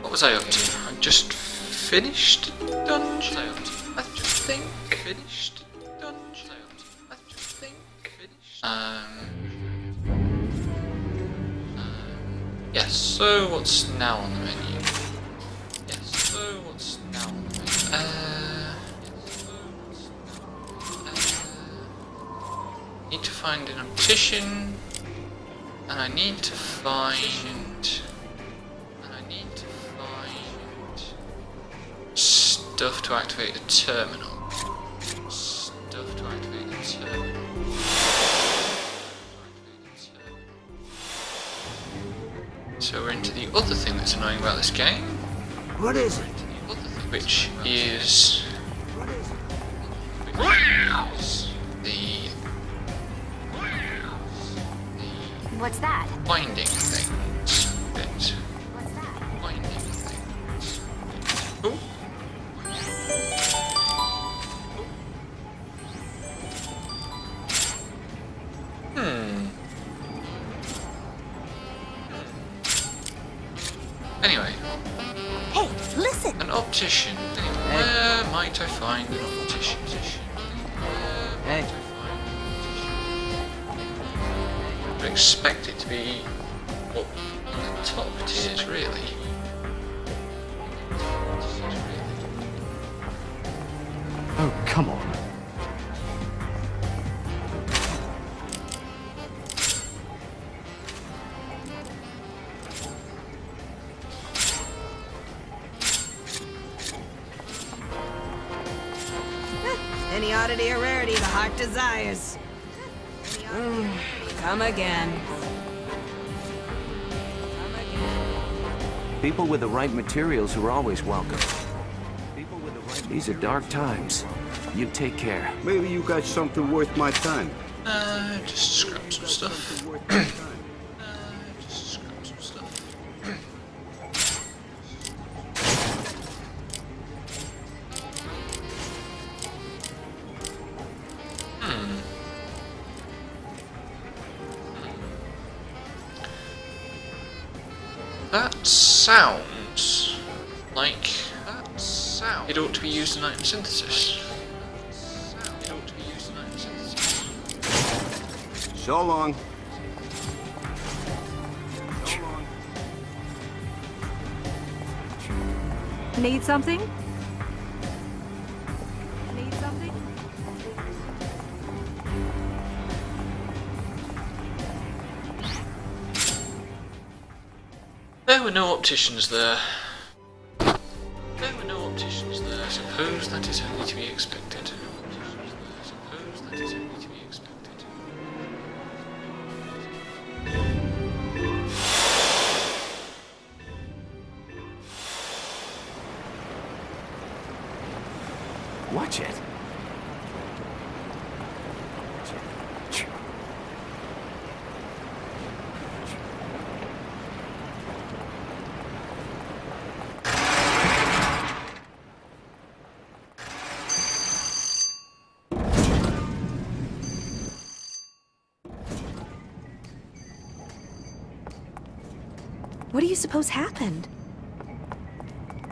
What was I up to? I just finished dungeon. I just think finished dungeon. I just think finished. Yes. So what's now on the menu? Need to find an optician, and I need to find stuff to activate a terminal. So we're into the other thing that's annoying about this game. What is it? Which is What's that? finding things. What's that? Finding things. Oh. Anyway. Hey, listen! An optician. Where might I find an optician? Hey. I would expect it to be up on the top tiers, really. Oh, come on. Any oddity or rarity the heart desires. Come again. People with the right materials are always welcome. These are dark times. You take care. Maybe you got something worth my time. Just scrap some stuff. That sounds like it ought to be used in item synthesis. So long. Need something? Need something? There were no opticians there. I suppose that is only to be expected. Watch it. What do you suppose happened?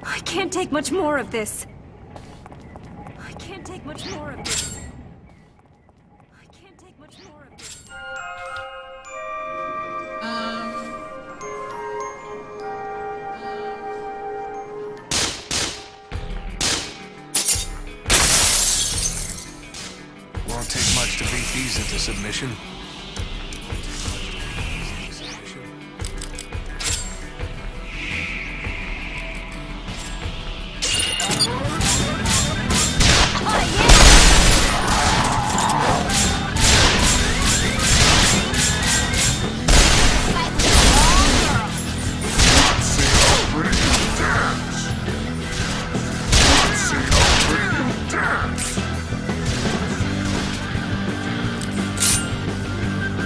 I can't take much more of this. I can't take much more of this. I can't take much more of this. Won't take much to beat these into submission.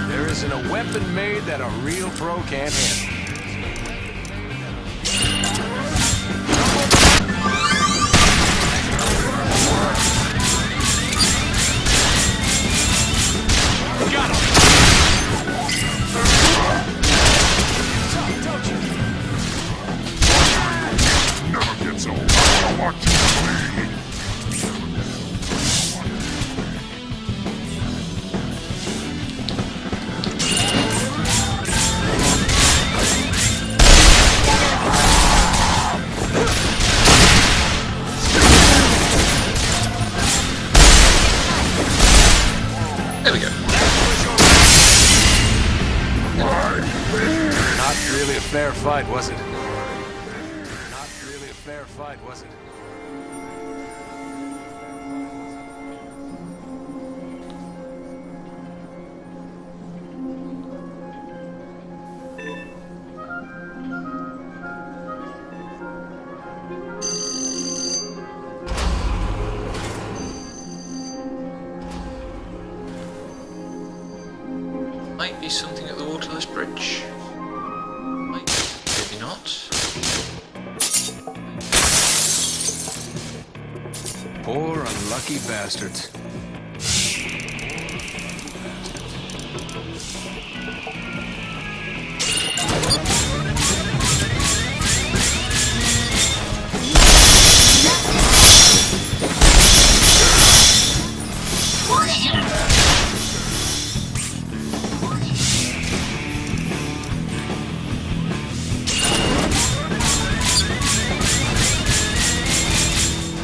There isn't a weapon made that a real pro can't handle. Got him! Tough, don't you? fight, was it? Not really a fair fight, was it? Might be something at the waterless bridge. Might be. Maybe not. Poor unlucky bastards.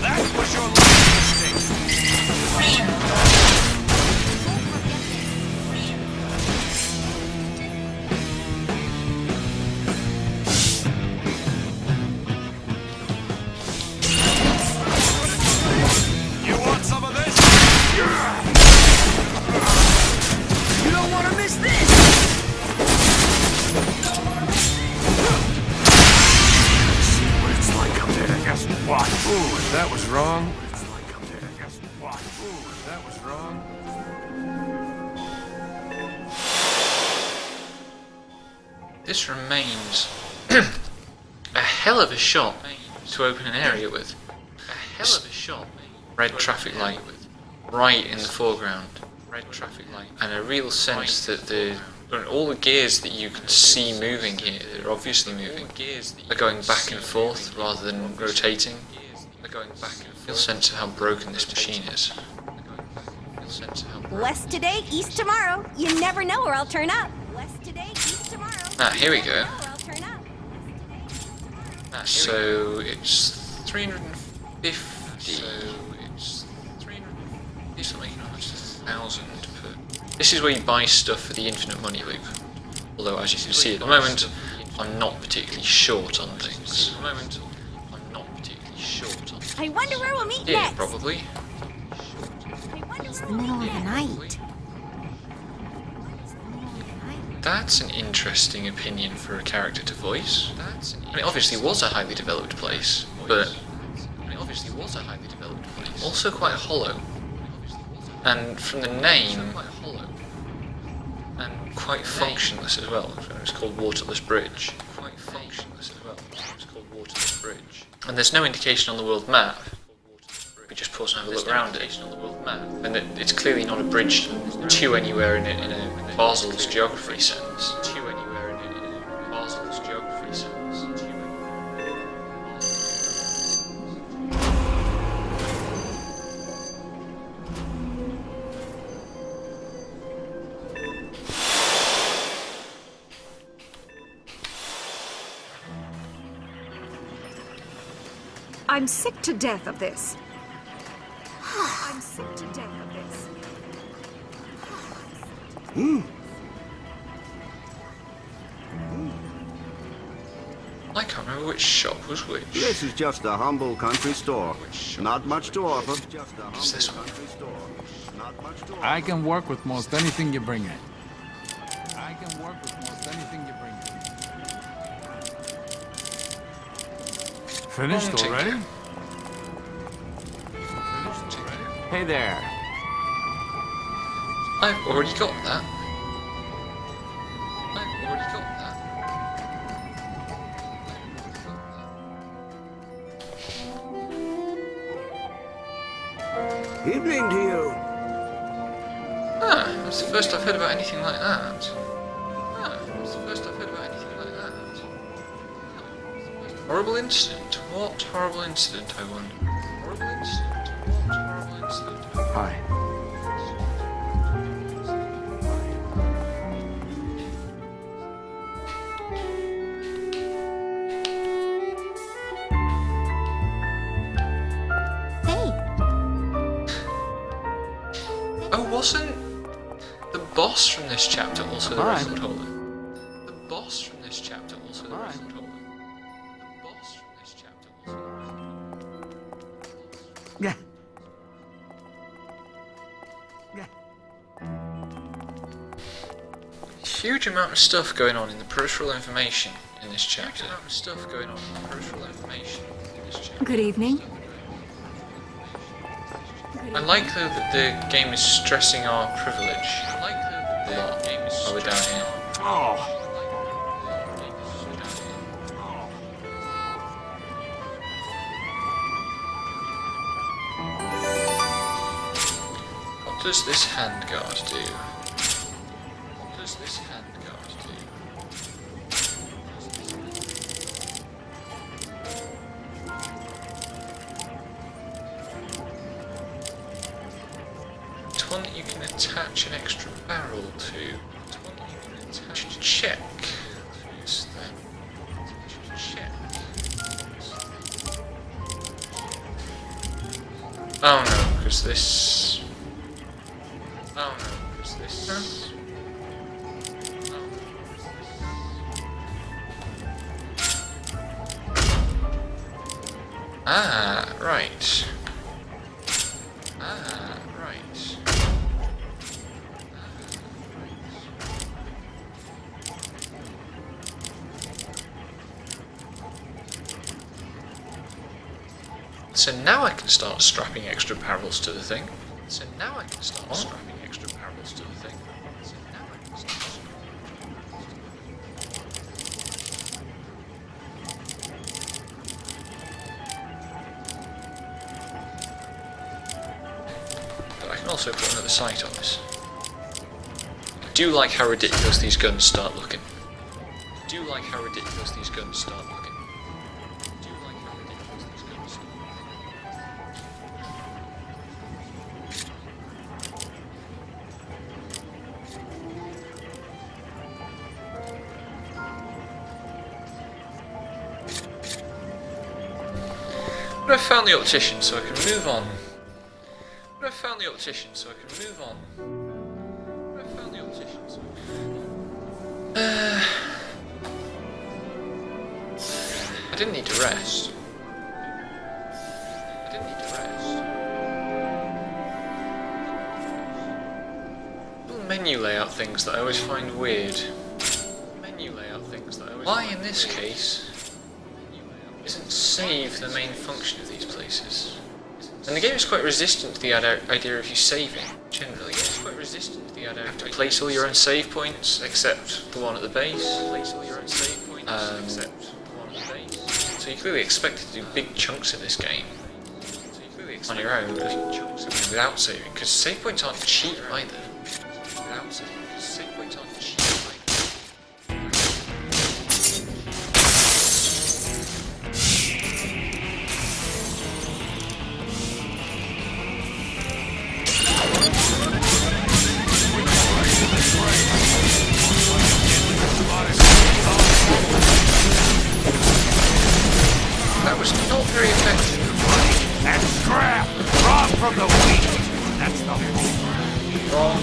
That was your last mistake. You want some of this? You don't want to miss this! What it's like up there, guess what? Ooh, if that was wrong. It's like up there, guess what? Ooh, if that was wrong. This remains a hell of a shot to open an area with. A hell of a shot. Red traffic light right in the foreground. Red traffic light. And a real sense that all the gears that you can see moving here, that are obviously moving, are going back and forth rather than rotating. Are going back and forth. Real sense of how broken this machine is. Real sense of how broken. West today, east tomorrow. You never know where I'll turn up. West today, east tomorrow. Ah, here we go. I'll turn up. So it's 350. So it's 350 something. It's 1,000 per. This is where you buy stuff for the infinite money loop. Although, as you can see at the moment, I'm not particularly short on things. At the moment, I'm not particularly short on things. I wonder where we'll meet Yeah, next. probably. It's the middle of the night. That's an interesting opinion for a character to voice. I mean, obviously it was a highly developed place, but also quite hollow. And from the name, and quite functionless as well. It's called Waterless Bridge. Quite functionless as well. It's called Waterless Bridge. And there's no indication on the world map. We just pause and have a look around it. And it's clearly not a bridge to anywhere in a Basel's geography sense. I'm sick to death of this. I'm sick to death of this. I can't remember which shop was which. This is just a humble country store. Not much to offer. It's this one. I can work with most anything you bring in. I can work with most anything you bring in. Finished Wrong already? ticket. Hey there. I've already got that. I've already got that. Evening to you. Ah, that's the first I've heard about anything like that. Horrible incident. What horrible incident, I wonder? Horrible incident. What horrible incident? Hi. Oh, wasn't the boss from this chapter also the Hi. record holder? The boss from this chapter also the record holder. Huge amount of stuff going on in the peripheral information in this chapter. Huge amount of stuff going on in the peripheral information in this chapter. Good evening. I like though that the game is stressing our privilege. I like though that the game is stressing down here. Oh. What does this handguard do? What does this handguard do? 1 that you can attach an extra barrel to. It's 1 that you can attach to check. This thing. Check. Oh no, because this. Oh no, because this. Ah, right. Ah, right. So now I can start strapping extra barrels to the thing. So now I can start strapping extra barrels to the thing. So now I can start But I can also put another sight on this. I do like how ridiculous these guns start looking. I do like how ridiculous these guns start looking. But I found the optician, so I can move on. But I found the optician, so I can move on. But I found the optician, so I can move on. I didn't need to rest. I didn't need to rest. Little menu layout things that I always find weird. Menu layout things that I always Why in this case isn't save the main function of these places? And the game is quite resistant to the idea of you saving, generally. It's quite resistant to the idea of you place all your own save points, except the one at the base. Place all your own save points, except the one at the base. So you're clearly expected to do big chunks in this game. On your own, without saving, because save points aren't cheap either. Without saving, because save points aren't cheap either. That was not very effective. And scrap! Wrong from the wheat! That's the whole. Wrong.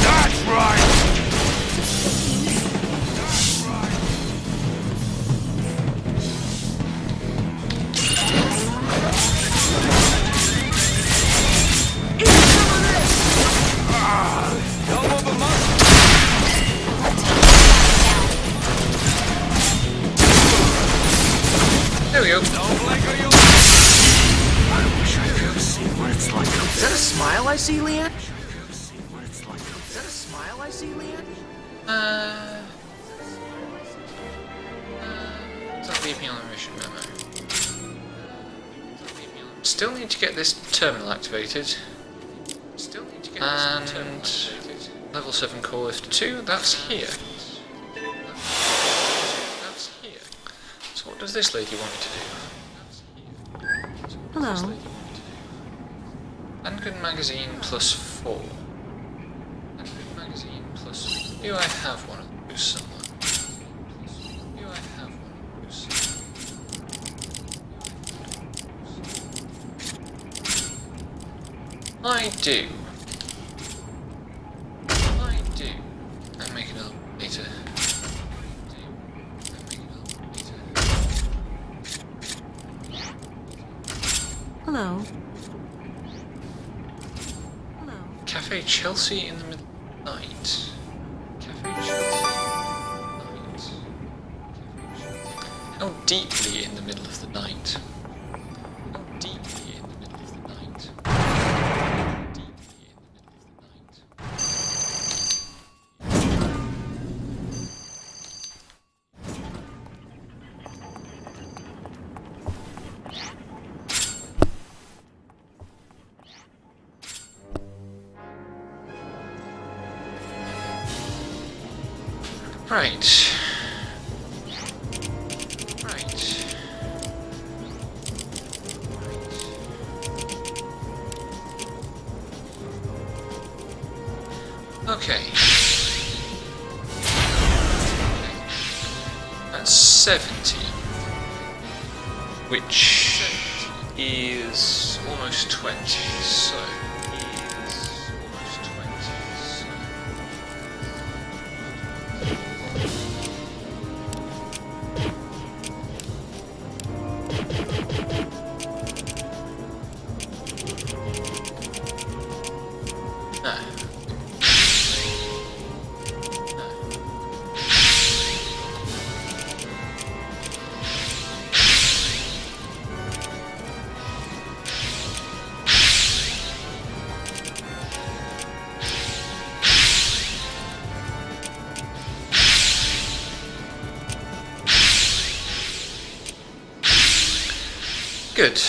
That's right! There we go. Is that a smile I see, Leanne? Is that a smile I see, Leanne? Don't leave me on a mission memo. Still need to get this terminal activated. Still need to get this terminal activated. Level 7 core lift 2, that's here. That's here. So what does this lady want me to do? Hello. Handgun magazine plus 4. Handgun magazine plus 4. Do I have one of those somewhere? Do I have one of those somewhere? I do. Hello. Hello. Cafe Chelsea in the middle of the night. Cafe Chelsea in the middle of the night. How deeply in the middle of the night? How deeply in the middle of the night? Deeply in the middle of the night. Right. Right. Okay. That's 70. Which is almost 20, so is almost 20, so no. Good.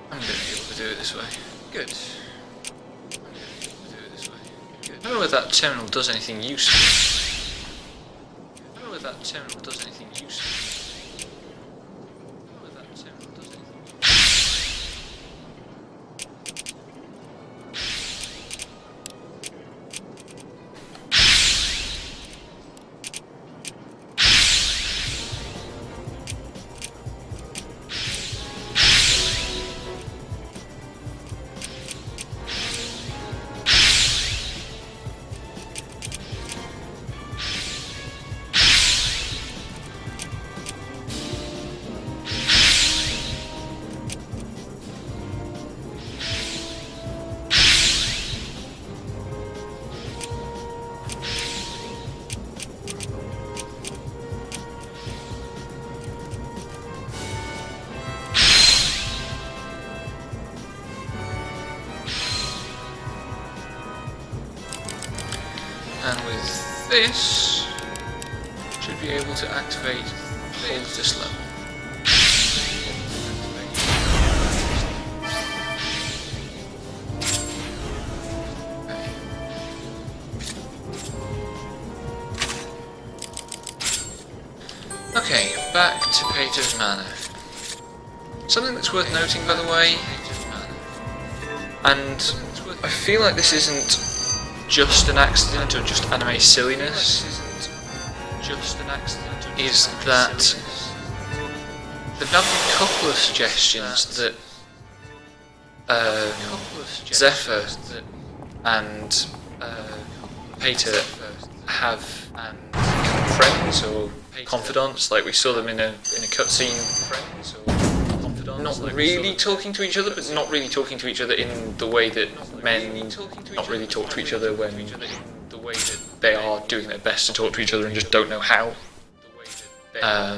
I'm going to be able to do it this way. Good. I'm going to be able to do it this way. Good. I don't know whether that terminal does anything useful. I don't know whether that terminal does anything useful. I don't know whether that terminal does anything And with this, should be able to activate all of this level. Okay, back to Pater's Manor. Something that's worth noting, by the way, and I feel like this isn't just an accident or just anime silliness, is that there've now been a couple of suggestions that Zephyr and Pater have friends or confidants. Like we saw them in a cutscene. Not really talking to each other, but not really talking to each other in the way that men not really talk to each other when they are doing their best to talk to each other and just don't know how. Oh,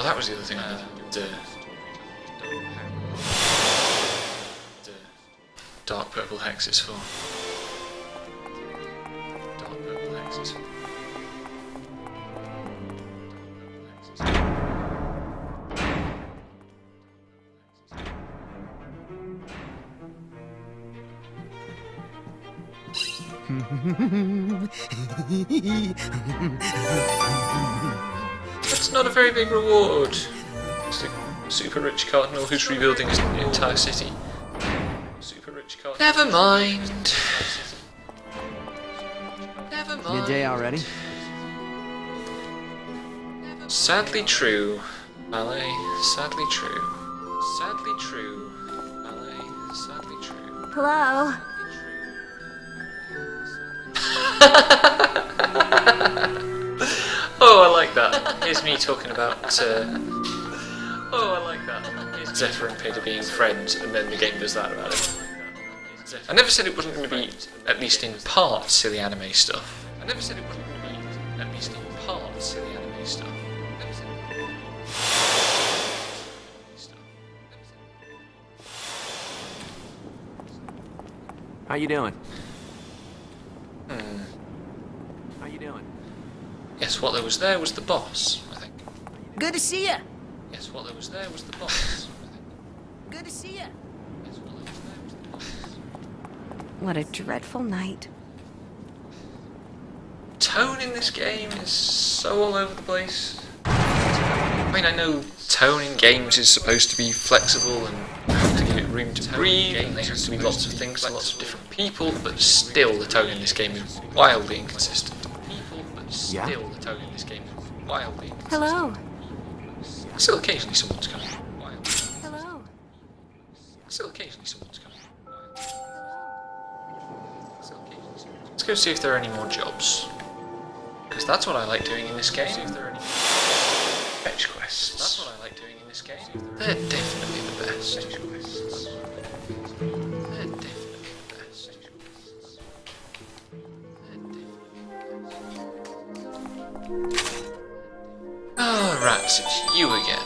that was the other thing I needed. The dark purple hex is for. Dark purple hex is for. That's not a very big reward. It's a super rich cardinal who's rebuilding his entire city. Super rich cardinal. Never mind. Never mind. Midday already? Sadly true, Ballet. Sadly true. Sadly true, Ballet. Sadly true. Hello? Oh, I like that. Here's me talking about. Oh, Oh, I like that. Zephyr and Pid are being friends, and then the game does that about it. I never said it wasn't going to be, at least in part, silly anime stuff. I never said it wasn't going to be, at least in part, silly anime stuff. Never said it. How you doing? How you doing? Yes, what there was the boss, I think. Good to see ya. Yes, what there was the boss, I think. Good to see ya. Yes, what there was the boss. What a dreadful night. Tone in this game is so all over the place. I mean, I know tone in games is supposed to be flexible and to give it room to breathe, and there has to be lots of things to lots of different people, but still the tone in this game is wildly inconsistent. Yeah? Still the tone in this game is wildly inconsistent. Hello. Still occasionally someone's coming. Hello. Still occasionally someone's coming. Let's go see if there are any more jobs. Because that's what I like doing in this game. See if there are any fetch quests. That's what I like doing in this game. They're definitely the best. They're definitely the best. Oh, rats, it's you again.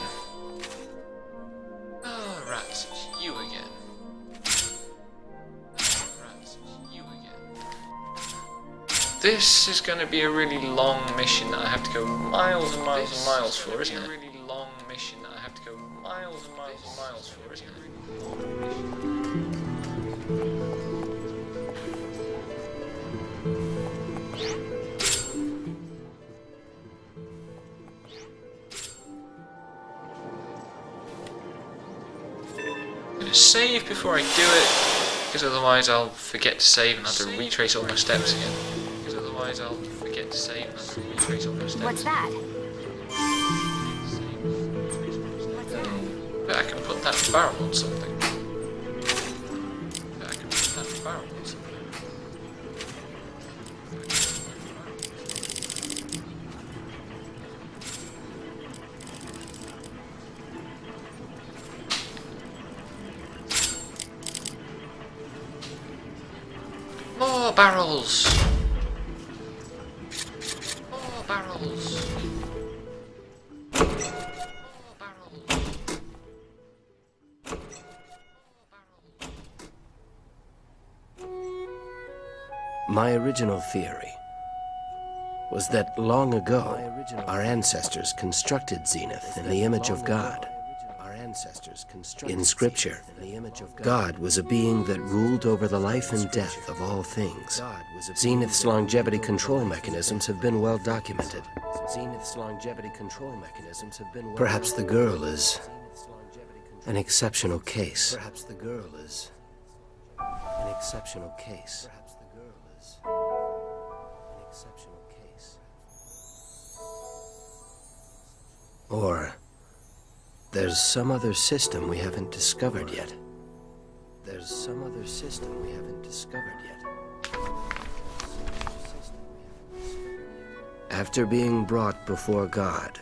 Oh, rats, it's you again. This is going to be a really long mission that I have to go miles and miles and miles for, isn't it? A really long mission that I have to go miles and miles and miles for, isn't it? I'm going to save before I do it, because otherwise I'll forget to save and have to retrace all my steps again. Otherwise I'll forget to save and have to retrace all my steps. What's that? But I can put that barrel on something. But I can put that barrel on something. More barrels! More barrels! More barrels! My original theory was that long ago, our ancestors constructed Zenith in the image of God. In Scripture, God was a being that ruled over the life and death of all things. Zenith's longevity control mechanisms have been well documented. Perhaps the girl is an exceptional case. Perhaps the girl is an exceptional case. Or there's some other system we haven't discovered yet. There's some other system we haven't discovered yet. After being brought before God,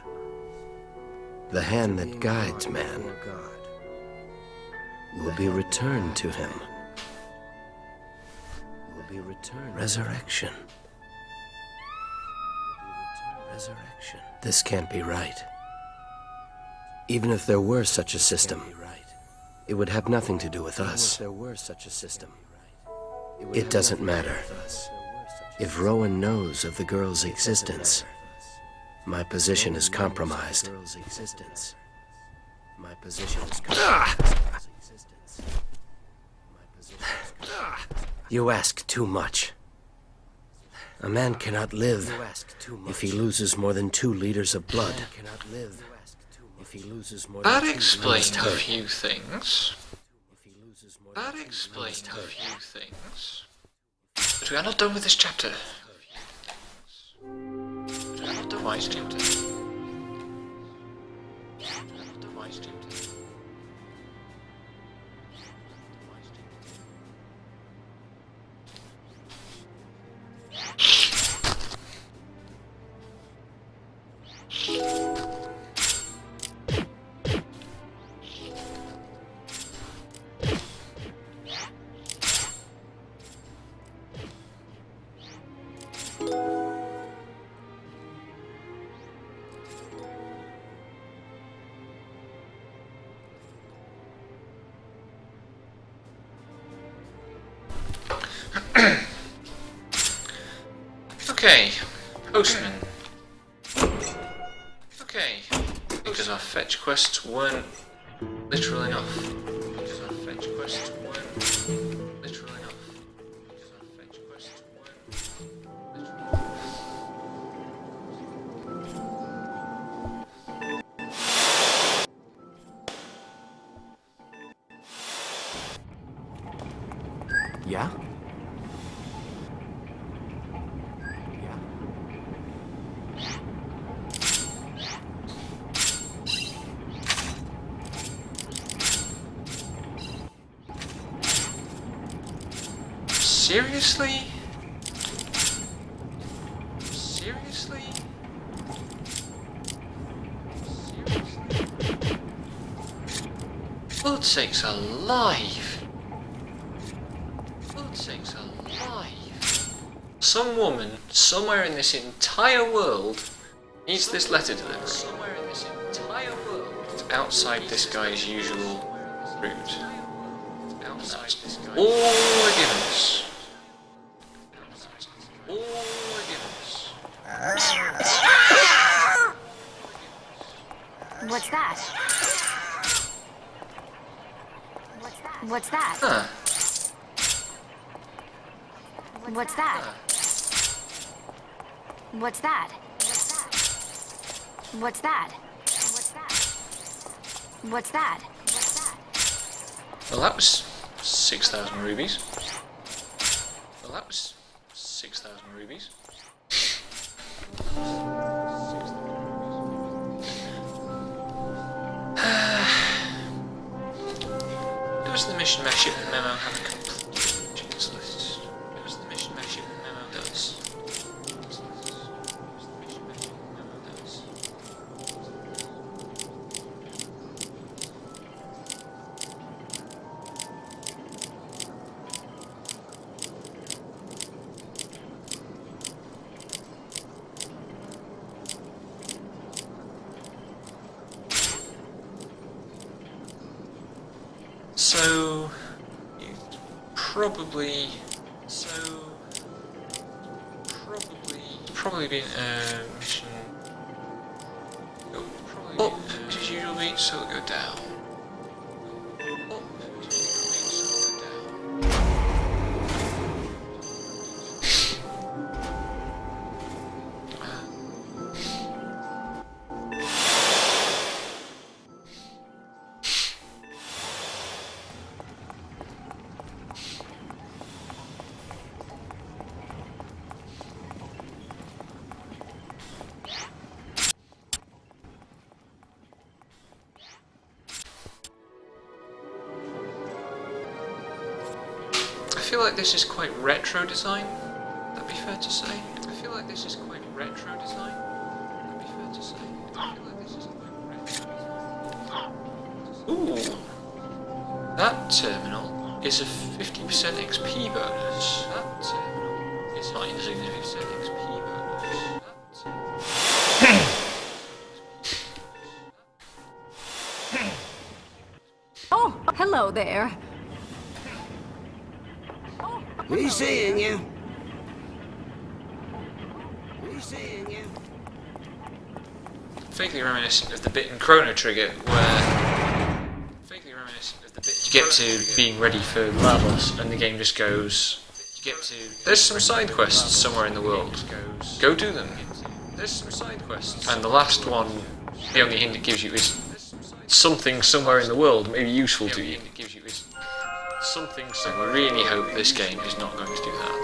the hand that guides man will be returned to him. Resurrection. Resurrection. This can't be right. Even if there were such a system, it would have nothing to do with us. It doesn't matter. If Rowan knows of the girl's existence, my position is compromised. My position is compromised. You ask too much. A man cannot live if he loses more than 2 liters of blood. That explains a few things. That explains a few things. But we are not done with this chapter. But we are not done with this chapter. We are not done with this chapter. Okay, postman. Okay, because our fetch quests weren't literal enough. Because our fetch quests weren't literal enough. Because our fetch quests weren't literal enough. Yeah? Seriously? Seriously? Seriously? Blood sakes alive! Blood sakes alive! Some woman, somewhere in this entire world, needs this letter delivered. Somewhere in this entire world, outside this guy's usual route. Outside this guy's all we're given us. All we're given us. What's that? What's that? Huh. What's that? What's that? What's that? What's that? Well, that was 6,000 rubies. Well, that was 6,000 rubies. Does the mission memo have a complete checklist list? Does the mission memo does? So, you've probably been mission go up as usual beat, so it'll go down. Up as usual beat, so it'll go down. I feel like this is quite retro design. That'd be fair to say. I feel like this is quite retro design. That'd be fair to say. I feel like this is quite retro design. Ooh, that terminal is a 50% XP bonus. That terminal is not insignificant XP bonus. Oh, hello there. We seeing you. We seeing you. Vaguely reminiscent of the bit in Chrono Trigger where you get to being ready for Lavos and the game just goes, there's some side quests somewhere in the world, go do them. There's some side quests. And the last one, the only hint it gives you is something somewhere in the world may be useful to you. Something, so I really hope this game is not going to do that.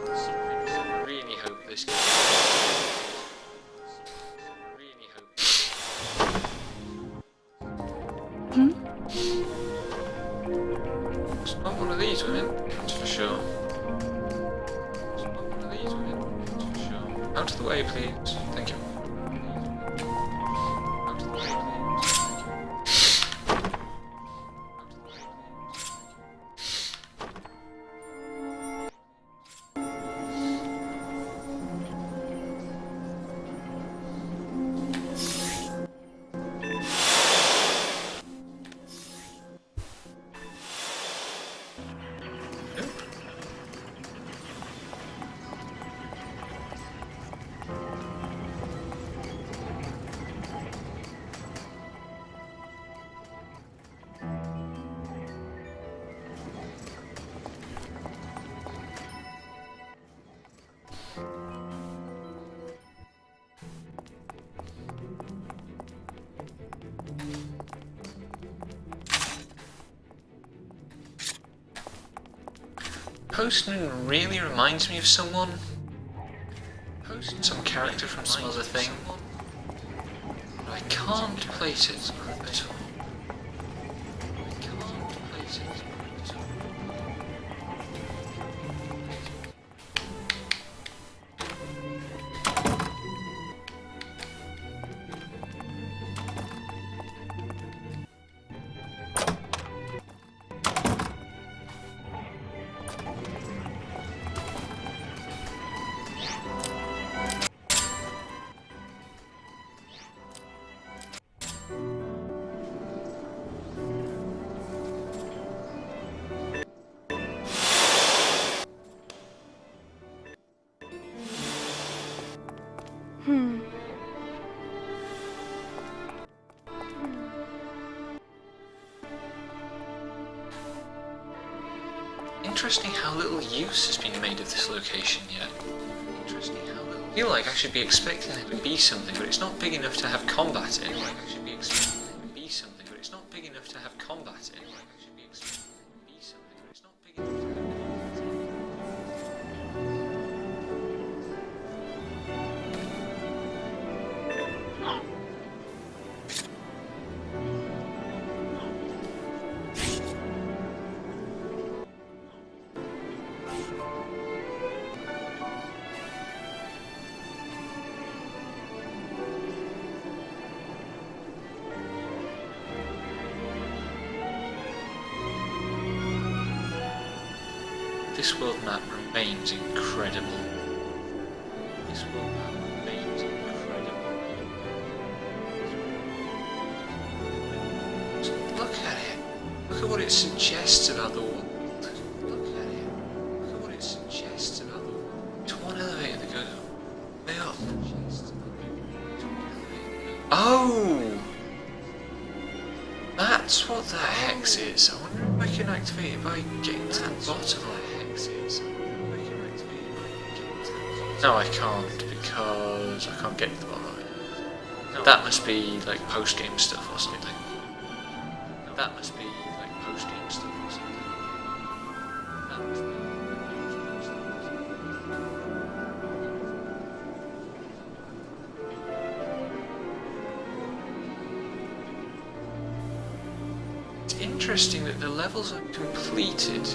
I really hope this game. It's not one of these women, that's for sure. It's not one of these women, that's for sure. Out of the way, please. Thank you. Out of the way, please. Postman really reminds me of someone. Some character from some other thing. But I can't place it at all. I can't place it at all. Interesting how little use has been made of this location yet. Interesting how little. I feel like I should be expecting it to be something, but it's not big enough to have combat in. Like I should be expecting it to be something, but it's not big enough to have combat in. Like I should be expecting it to be something, but it's not big enough to have combat in. This world map remains incredible. This world map remains incredible. Look at it. Look at what it suggests about the world. Look at it. Look at what it suggests about the world. It's one elevator that goes way up. Oh! That's what the hex is. I wonder if I can activate it by getting to the bottom of the hex is. No, I can't, because I can't get to the bottom of it. That must be like post-game stuff or something. That must be like post-game stuff or something. That must be like post-game stuff or something. Interesting that the levels are completed,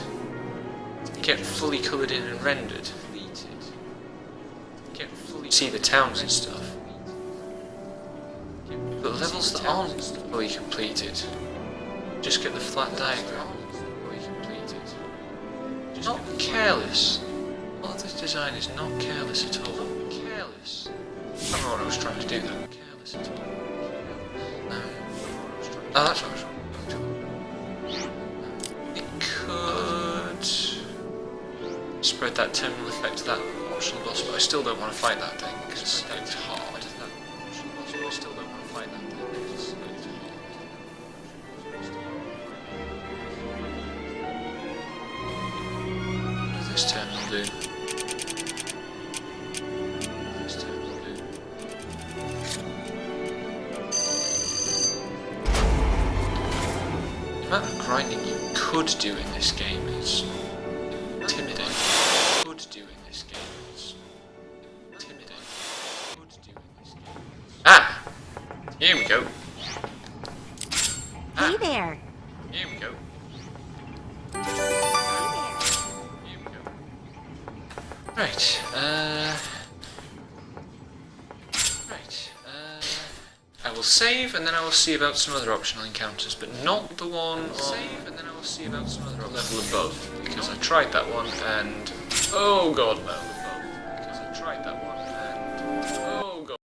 get fully coloured in and rendered, get fully see the towns and stuff. But the levels that aren't fully completed just get the flat diagram fully completed. Just not careless. A lot of this design is not careless at all. Careless. I don't know what I was trying to do there. Careless at all. Oh, that's what I was trying to do. Spread that terminal effect to that optional boss, but I still don't want to fight that thing because it's hard. That optional boss, but I still don't want to fight that thing because it's hard. What does this terminal do? What does this terminal do? The amount of grinding you could do in this game is intimidating. Ah! Here we go. Hey there. Here we go. Here we go. Right, I will save and then I will see about some other optional encounters, but not the one on save and then I will see about some other level above, because I tried that one and oh god no.